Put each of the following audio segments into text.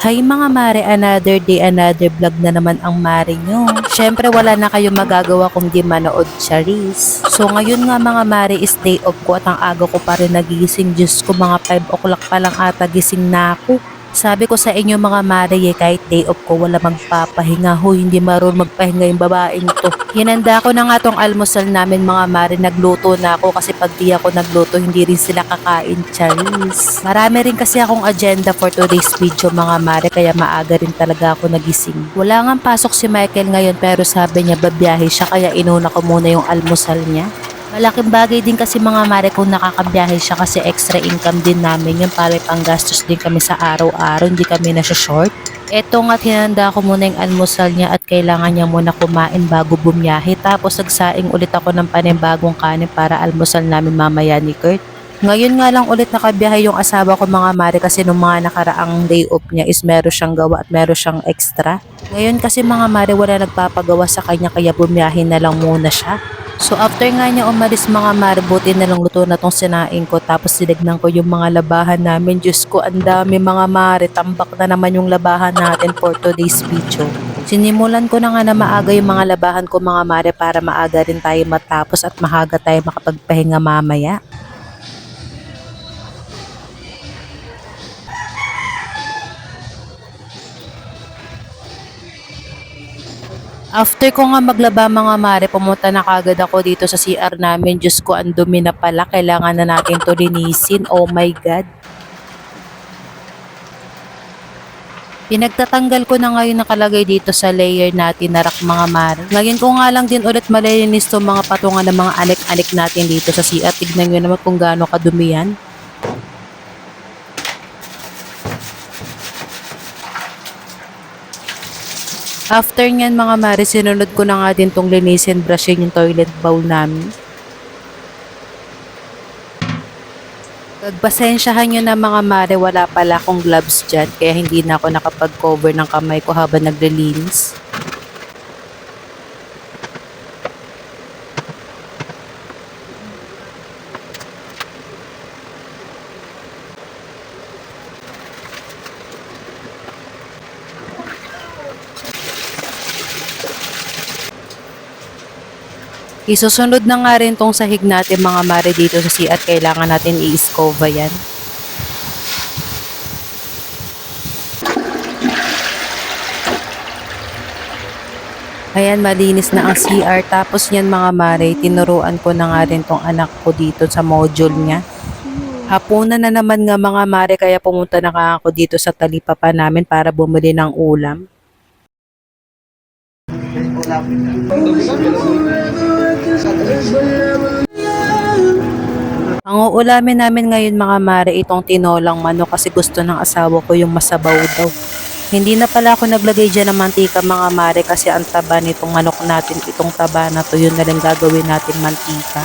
Hi mga mare, another day, another vlog na naman ang mare nyo. Syempre wala na kayong magagawa kung di manood, Charis. So ngayon nga mga mare is day off ko at ang aga ko pa rin nagigising. Diyos ko, mga 5 o'clock pa lang ata gising na ako. Sabi ko sa inyo mga mare, kahit day off ko wala magpapahinga. Hoy, hindi marunong magpahinga yung babaeng to. Hinanda ko na nga tong almusal namin mga mare. Nagluto na ako kasi pag di ako nagluto hindi rin sila kakain, Charis. Marami rin kasi akong agenda for today's video mga mare, kaya maaga rin talaga ako nagising. Wala nga pasok si Michael ngayon pero sabi niya babiyahe siya, kaya inuna ko muna yung almusal niya. Malaking bagay din kasi mga mare kung nakakabiyahe siya kasi extra income din namin yun, para panggastos din kami sa araw-araw, hindi kami short. Eto nga't hinanda ko muna yung almusal niya at kailangan niya muna kumain bago bumiyahe, tapos nagsaing ulit ako ng panibagong kanin para almusal namin mamaya ni Kurt. Ngayon nga lang ulit nakabiyahe yung asawa ko mga mare kasi nung mga nakaraang day off niya is meron siyang gawa at meron siyang extra. Ngayon kasi mga mare wala nagpapagawa sa kanya kaya bumiyahe na lang muna siya. So after nga niya umalis mga mare, buti na lang luto na tong sinaing ko, tapos sinignan ko yung mga labahan namin. Diyos ko, ang dami mga mare, tambak na naman yung labahan natin for today's video. Sinimulan ko na nga na maaga yung mga labahan ko mga mare para maaga rin tayo matapos at mahaga tayo makapagpahinga mamaya. After ko nga maglaba mga mare, pumunta na kagad ako dito sa CR namin. Diyos ko, ang dumi na pala. Kailangan na natin to linisin. Oh my God. Pinagtatanggal ko na ngayon nakalagay dito sa layer natin na rack mga mare. Ngayon ko nga lang din ulit malilinis to mga patungan ng mga anik-anik natin dito sa CR. Tignan nyo naman kung gaano kadumi yan. After nyan mga mare, sinunod ko na nga din tong linisin, brushin yung toilet bowl namin. Pagpasensyahan nyo na mga mare, wala pala akong gloves dyan, kaya hindi na ako nakapag-cover ng kamay ko habang naglilinis. Isusunod na nga rin tong sahig natin mga mare dito sa CR, kailangan natin i-escova yan. Ayan, malinis na ang CR. Tapos yan mga mare, tinuruan ko na nga rin tong anak ko dito sa module niya. Hapunan na naman nga mga mare, kaya pumunta na nga ako dito sa talipapa namin para bumili ng ulam. Ang uulamin namin ngayon mga mare, itong tinolang manok kasi gusto ng asawa ko yung masabaw daw. Hindi na pala ako naglagay dyan ng mantika mga mare kasi ang taba nitong manok natin, itong taba na to, yun na lang gagawin natin mantika.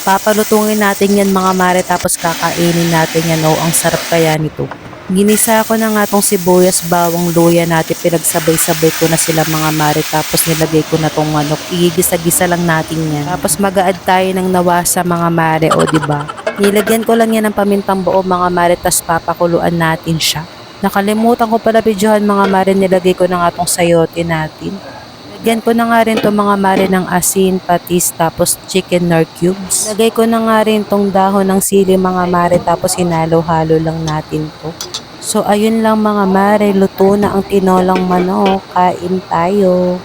Papalutungin natin yan mga mare, tapos kakainin natin yan. Oh, ang sarap kaya nito. Ginisa ko na nga tong sibuyas, bawang, luya natin, pinagsabay-sabay ko na sila mga mare, tapos nilagay ko na tong manok. Igisa-gisa lang natin yan. Tapos mag-a-add tayo ng nawasa mga mare, o diba? Nilagyan ko lang yan ng pamintang buo mga mare, tapos papakuluan natin siya. Nakalimutan ko pala videohan mga mare, nilagay ko na nga tong sayote natin. Lagyan ko na nga rin tong mga mare ng asin, patis, tapos chicken nor cubes. Lagay ko na nga rin tong dahon ng sili mga mare, tapos hinalo-halo lang natin to. So ayun lang mga mare, luto na ang tinolang manok. Kain tayo.